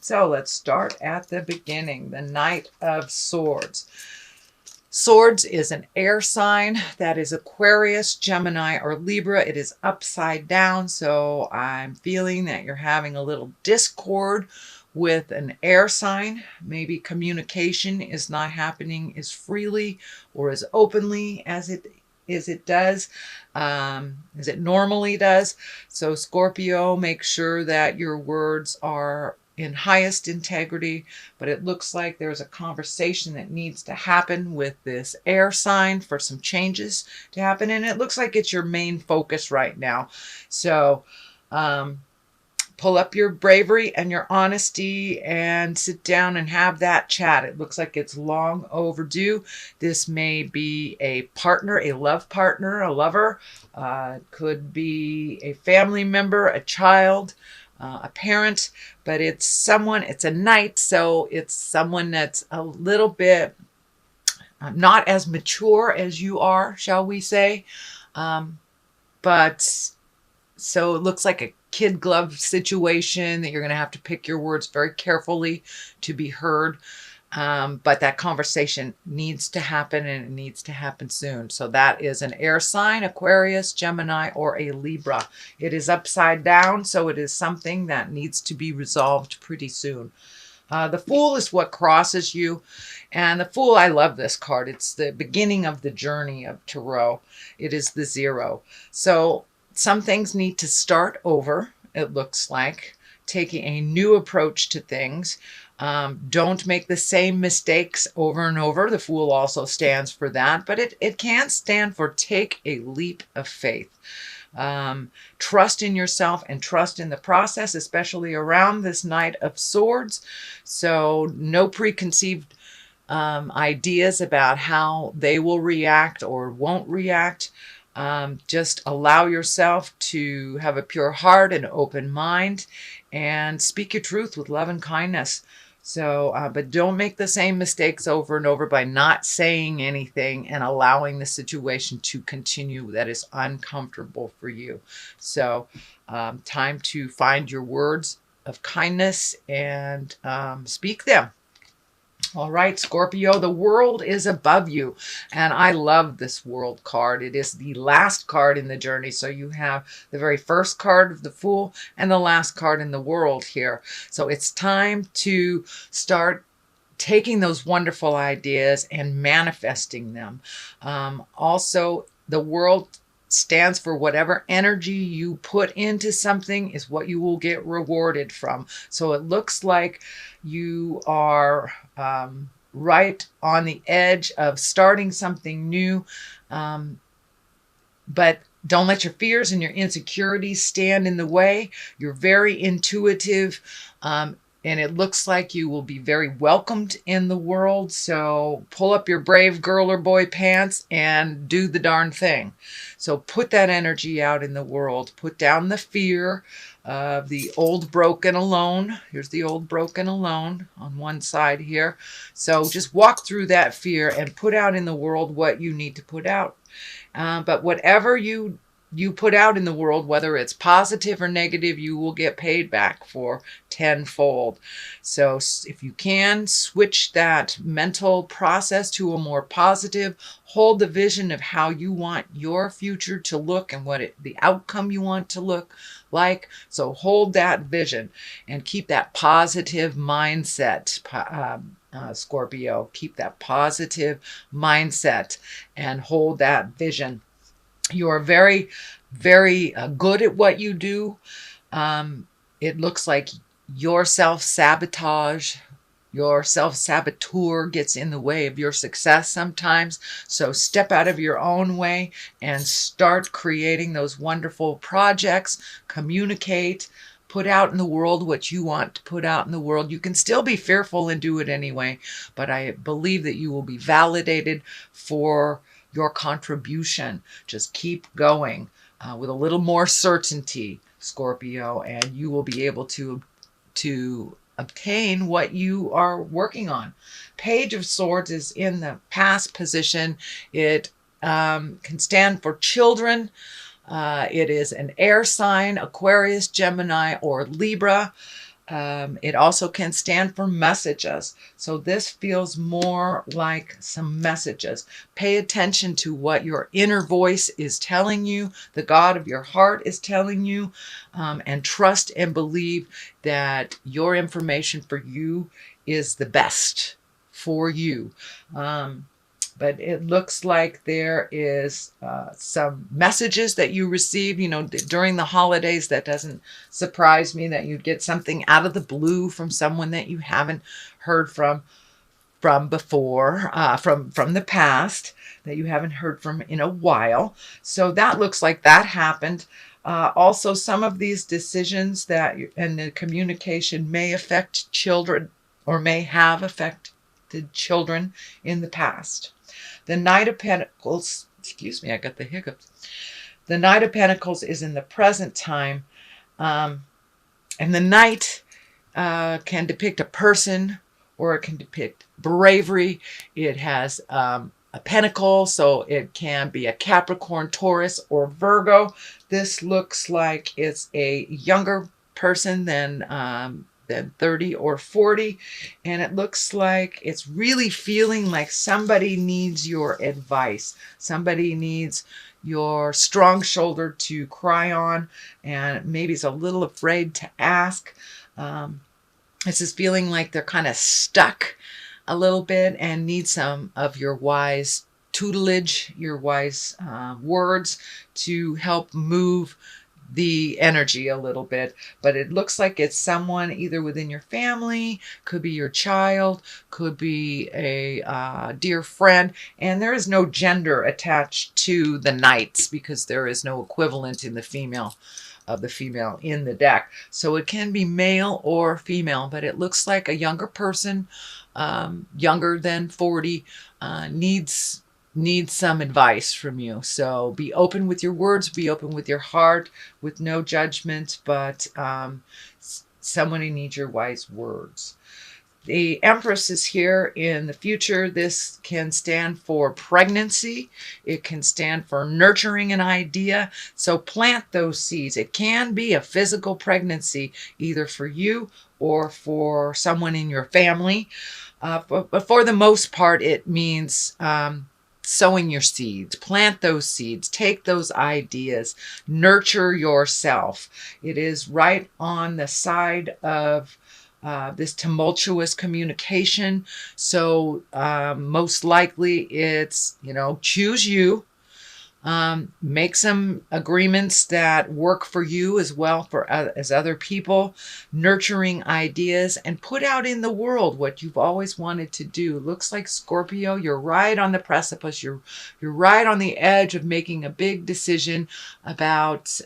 So let's start at the beginning. The Knight of Swords. Swords is an air sign. That is Aquarius, Gemini, or Libra. It is upside down. So I'm feeling that you're having a little discord with an air sign. Maybe communication is not happening as freely or as openly as it does, as it normally does. So Scorpio, make sure that your words are in highest integrity, but it looks like there's a conversation that needs to happen with this air sign for some changes to happen, and it looks like it's your main focus right now. So pull up your bravery and your honesty and sit down and have that chat. It looks like it's long overdue. This may be a partner, a love partner, a lover, could be a family member, a child, a parent, but it's someone, it's a knight, so it's someone that's a little bit not as mature as you are, shall we say, but so it looks like a kid glove situation that you're going to have to pick your words very carefully to be heard. But that conversation needs to happen, and it needs to happen soon. So that is an air sign, Aquarius, Gemini, or a Libra. It is upside down, so it is something that needs to be resolved pretty soon. The Fool is what crosses you. And the Fool, I love this card. It's the beginning of the journey of Tarot. It is the 0. So some things need to start over, it looks like, taking a new approach to things. Don't make the same mistakes over and over. The Fool also stands for that, but it can stand for take a leap of faith. Trust in yourself and trust in the process, especially around this Knight of Swords. So no preconceived ideas about how they will react or won't react. Just allow yourself to have a pure heart and open mind and speak your truth with love and kindness. So, but don't make the same mistakes over and over by not saying anything and allowing the situation to continue that is uncomfortable for you. So, time to find your words of kindness and speak them. All right, Scorpio, the world is above you. And I love this world card. It is the last card in the journey. So you have the very first card of the Fool and the last card in the world here. So it's time to start taking those wonderful ideas and manifesting them. Also, the world stands for whatever energy you put into something is what you will get rewarded from. So it looks like you are right on the edge of starting something new, but don't let your fears and your insecurities stand in the way. You're very intuitive, and it looks like you will be very welcomed in the world. So pull up your brave girl or boy pants and do the darn thing. So put that energy out in the world. Put down the fear of the old broken alone. Here's the old broken alone on one side here. So just walk through that fear and put out in the world what you need to put out. But whatever you put out in the world, whether it's positive or negative, you will get paid back for tenfold. So if you can, switch that mental process to a more positive, hold the vision of how you want your future to look and the outcome you want to look like. So hold that vision and keep that positive mindset, Scorpio. Keep that positive mindset and hold that vision. You are very, very good at what you do. It looks like your self-saboteur gets in the way of your success sometimes. So step out of your own way and start creating those wonderful projects. Communicate. Put out in the world what you want to put out in the world. You can still be fearful and do it anyway, but I believe that you will be validated for your contribution. Just keep going with a little more certainty, Scorpio, and you will be able to obtain what you are working on. Page of Swords is in the past position. It can stand for children. It is an air sign, Aquarius, Gemini, or Libra. It also can stand for messages. So this feels more like some messages. Pay attention to what your inner voice is telling you, the God of your heart is telling you, and trust and believe that your information for you is the best for you. But it looks like there is some messages that you receive, during the holidays. That doesn't surprise me that you'd get something out of the blue from someone that you haven't heard from before, from the past, that you haven't heard from in a while. So that looks like that happened. Also, some of these decisions and the communication may affect children, or may have affected children in the past. The Knight of Pentacles, excuse me, I got the hiccups. The Knight of Pentacles is in the present time. And the Knight can depict a person, or it can depict bravery. It has a pentacle, so it can be a Capricorn, Taurus, or Virgo. This looks like it's a younger person than 30 or 40, and it looks like it's really feeling like somebody needs your advice. Somebody needs your strong shoulder to cry on, and maybe is a little afraid to ask. This is feeling like they're kind of stuck a little bit and need some of your wise tutelage, your wise words to help move the energy a little bit. But it looks like it's someone either within your family, could be your child, could be a dear friend, and there is no gender attached to the knights because there is no equivalent in the female in the deck. So it can be male or female, but it looks like a younger person, younger than 40, needs some advice from you. So be open with your words, be open with your heart, with no judgment, but someone who needs your wise words. The Empress is here in the future. This can stand for pregnancy. It can stand for nurturing an idea. So plant those seeds. It can be a physical pregnancy, either for you or for someone in your family. But for the most part, it means sowing your seeds. Plant those seeds. Take those ideas. Nurture yourself. It is right on the side of this tumultuous communication. So most likely it's, choose you. Make some agreements that work for you as well as other people, nurturing ideas, and put out in the world what you've always wanted to do. Looks like, Scorpio, you're right on the precipice. You're right on the edge of making a big decision about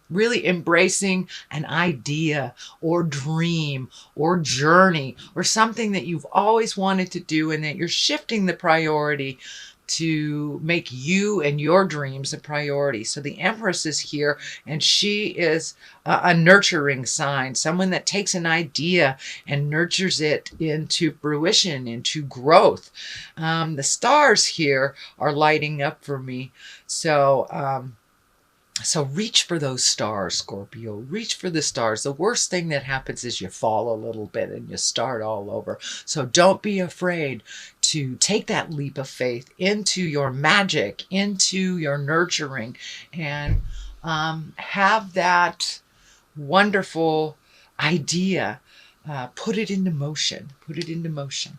really embracing an idea or dream or journey or something that you've always wanted to do, and that you're shifting the priority to make you and your dreams a priority. So the Empress is here, and she is a nurturing sign, someone that takes an idea and nurtures it into fruition, into growth. The stars here are lighting up for me. So reach for those stars, Scorpio. Reach for the stars. The worst thing that happens is you fall a little bit and you start all over. So don't be afraid to take that leap of faith into your magic, into your nurturing, and have that wonderful idea. Put it into motion. Put it into motion.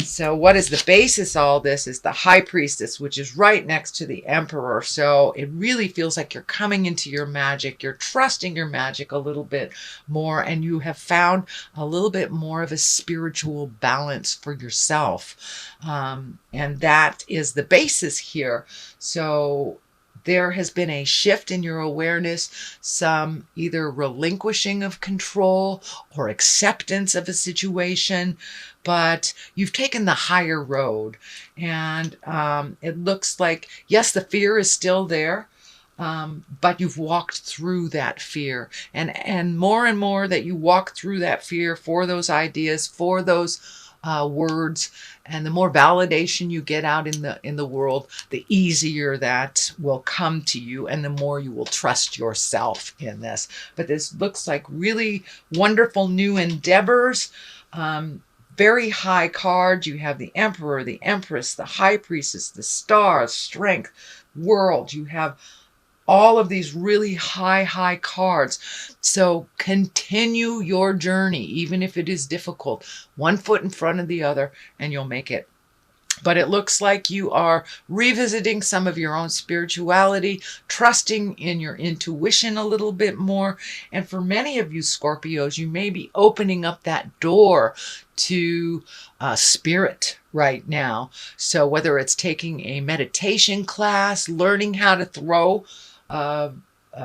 So what is the basis of all this is the High Priestess, which is right next to the Emperor. So it really feels like you're coming into your magic. You're trusting your magic a little bit more, and you have found a little bit more of a spiritual balance for yourself. And that is the basis here. So there has been a shift in your awareness, some either relinquishing of control or acceptance of a situation, but you've taken the higher road. And it looks like, yes, the fear is still there, but you've walked through that fear. And more that you walk through that fear for those ideas, for those words, and the more validation you get out in the world, the easier that will come to you, and the more you will trust yourself in this. But this looks like really wonderful new endeavors. Very high cards. You have the Emperor, the Empress, the High Priestess, the Star, Strength, World. You have all of these really high cards. So continue your journey, even if it is difficult, one foot in front of the other, and you'll make it. But it looks like you are revisiting some of your own spirituality, trusting in your intuition a little bit more. And for many of you Scorpios, you may be opening up that door to spirit right now. So whether it's taking a meditation class, learning how to throw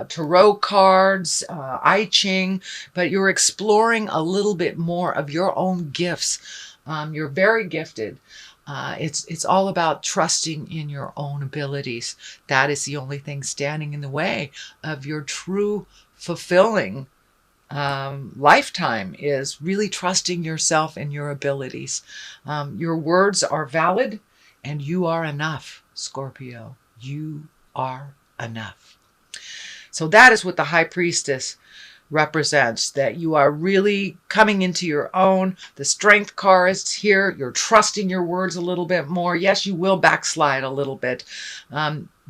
tarot cards, I Ching, but you're exploring a little bit more of your own gifts. You're very gifted. It's all about trusting in your own abilities. That is the only thing standing in the way of your true fulfilling lifetime, is really trusting yourself and your abilities. Your words are valid, and you are enough, Scorpio. You are enough. So that is what the High Priestess represents, that you are really coming into your own. The Strength card is here. You're trusting your words a little bit more. Yes, you will backslide a little bit.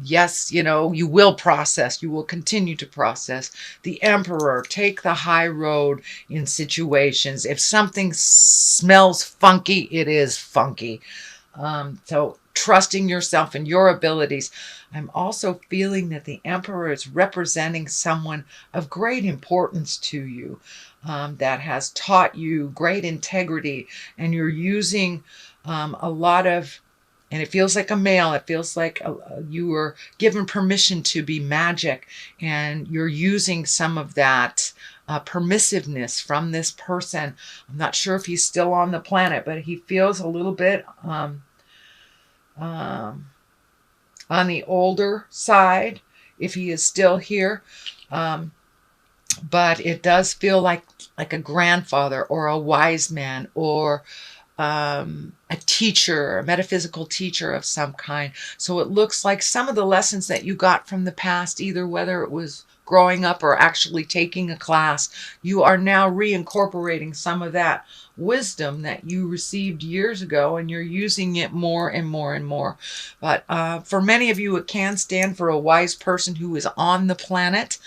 Yes, you will process. You will continue to process. The Emperor, take the high road in situations. If something smells funky, it is funky. So trusting yourself and your abilities. I'm also feeling that the Emperor is representing someone of great importance to you, that has taught you great integrity, and you're using a lot of, and it feels like a male, it feels like you were given permission to be magic, and you're using some of that permissiveness from this person. I'm not sure if he's still on the planet, but he feels a little bit on the older side, if he is still here. But it does feel like a grandfather or a wise man, or a teacher, a metaphysical teacher of some kind. So it looks like some of the lessons that you got from the past, either whether it was growing up or actually taking a class, you are now reincorporating some of that wisdom that you received years ago, and you're using it more and more and more. But for many of you, it can stand for a wise person who is on the planet.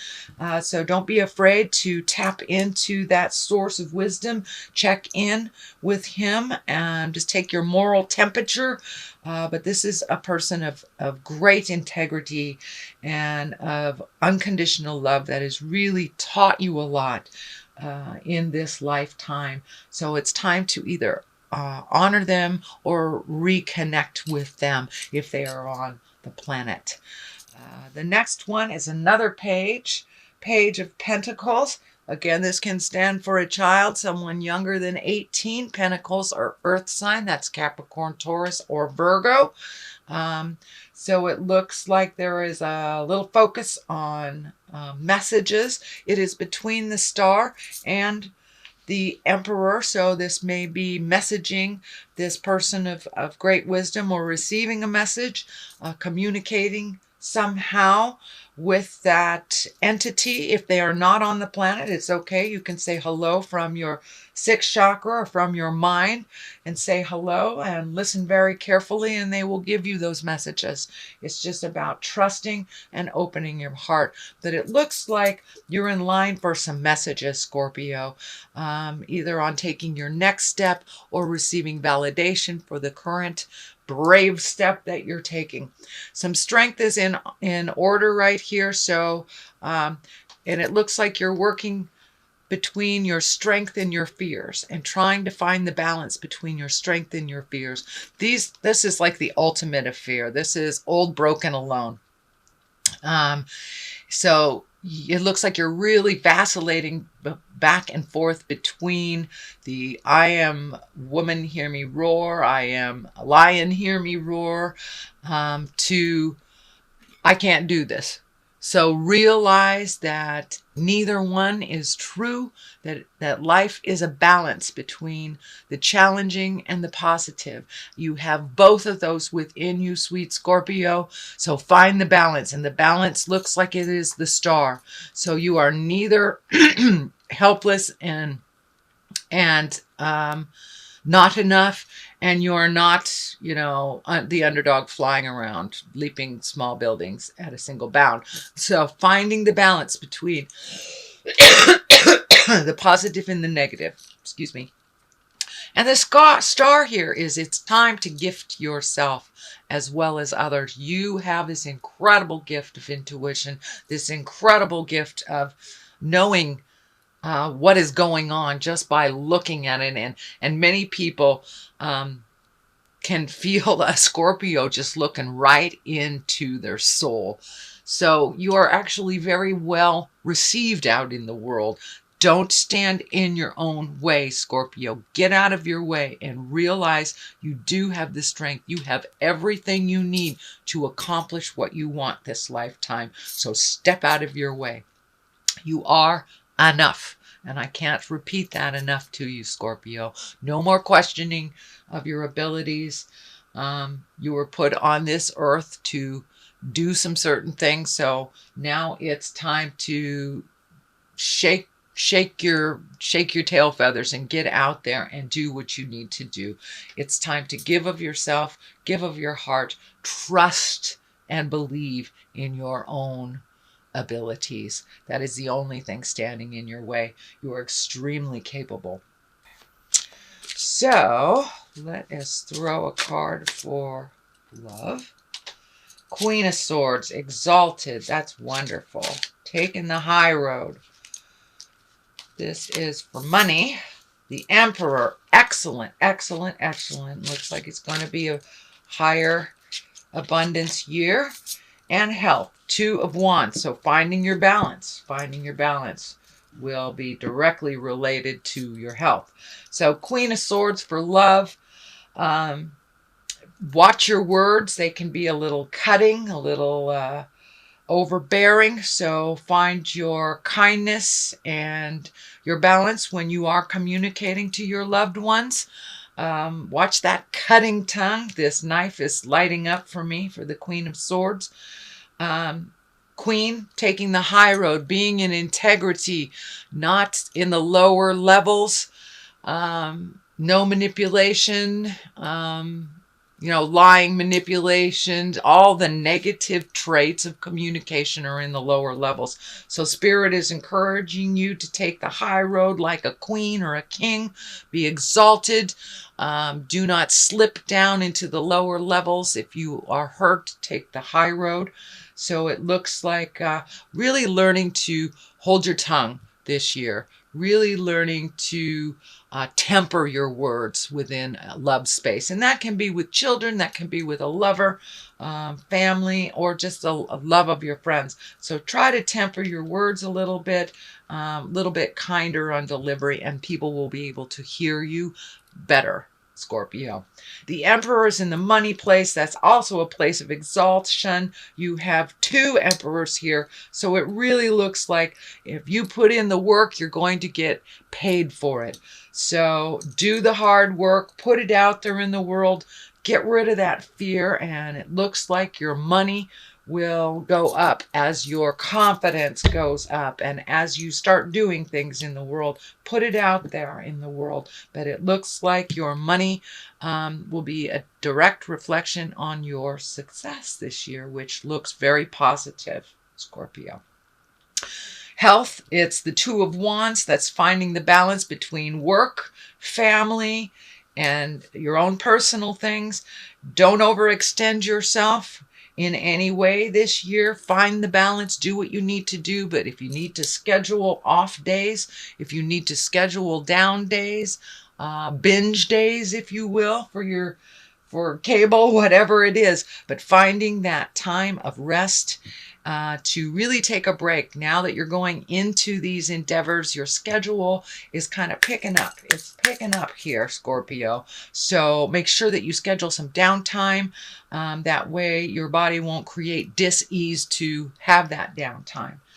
So don't be afraid to tap into that source of wisdom. Check in with him and just take your moral temperature. But this is a person of great integrity and of unconditional love that has really taught you a lot in this lifetime. So it's time to either honor them or reconnect with them if they are on the planet. The next one is another Page of Pentacles. Again, this can stand for a child, someone younger than 18. Pentacles are earth sign. That's Capricorn, Taurus, or Virgo. So it looks like there is a little focus on messages. It is between the Star and the Emperor. So this may be messaging this person of great wisdom, or receiving a message, communicating somehow with that entity. If they are not on the planet, it's okay. You can say hello from your sixth chakra or from your mind, and say hello and listen very carefully, and they will give you those messages. It's just about trusting and opening your heart. But it looks like you're in line for some messages, Scorpio, either on taking your next step or receiving validation for the current brave step that you're taking. Some strength is in order right here. So, and it looks like you're working between your strength and your fears, and trying to find the balance between your strength and your fears. This is like the ultimate of fear. This is old, broken, alone. So it looks like you're really vacillating back and forth between the I am woman, hear me roar, I am a lion, hear me roar, to I can't do this. So realize that neither one is true, that life is a balance between the challenging and the positive. You have both of those within you, sweet Scorpio. So find the balance, and the balance looks like it is the star. So you are neither helpless and not enough, and you're not, the underdog flying around, leaping small buildings at a single bound. So finding the balance between the positive and the negative, excuse me. And the star here is it's time to gift yourself as well as others. You have this incredible gift of intuition, this incredible gift of knowing what is going on just by looking at it. And many people can feel a Scorpio just looking right into their soul. So you are actually very well received out in the world. Don't stand in your own way, Scorpio. Get out of your way and realize you do have the strength. You have everything you need to accomplish what you want this lifetime. So step out of your way. You are enough. And I can't repeat that enough to you, Scorpio. No more questioning of your abilities. You were put on this earth to do some certain things. So now it's time to shake your tail feathers and get out there and do what you need to do. It's time to give of yourself, give of your heart, trust and believe in your own abilities. That is the only thing standing in your way. You are extremely capable. So let us throw a card for love. Queen of Swords, exalted. That's wonderful. Taking the high road. This is for money. The Emperor, excellent, excellent, excellent. Looks like it's going to be a higher abundance year. And health, Two of Wands. So finding your balance will be directly related to your health. So Queen of Swords for love. Watch your words. They can be a little cutting, a little overbearing. So find your kindness and your balance when you are communicating to your loved ones. Watch that cutting tongue. This knife is lighting up for me for the Queen of Swords. Queen, taking the high road, being in integrity, not in the lower levels, no manipulation, lying, manipulation, all the negative traits of communication are in the lower levels. So Spirit is encouraging you to take the high road like a queen or a king. Be exalted. Do not slip down into the lower levels. If you are hurt, take the high road. So it looks like really learning to hold your tongue this year. Really learning to temper your words within love space. And that can be with children, that can be with a lover, family, or just a love of your friends. So try to temper your words a little bit kinder on delivery, and people will be able to hear you better, Scorpio. The Emperor is in the money place. That's also a place of exaltation. You have two emperors here. So it really looks like if you put in the work, you're going to get paid for it. So do the hard work, put it out there in the world, get rid of that fear, and it looks like your money will go up as your confidence goes up and as you start doing things in the world. Put it out there in the world. But it looks like your money will be a direct reflection on your success this year, which looks very positive, Scorpio. Health, it's the Two of Wands. That's finding the balance between work, family, and your own personal things. Don't overextend yourself in any way this year. Find the balance, do what you need to do. But if you need to schedule off days, if you need to schedule down days, binge days, if you will, for for cable, whatever it is. But finding that time of rest to really take a break. Now that you're going into these endeavors, your schedule is kind of picking up. It's picking up here, Scorpio. So make sure that you schedule some downtime. That way your body won't create dis-ease to have that downtime.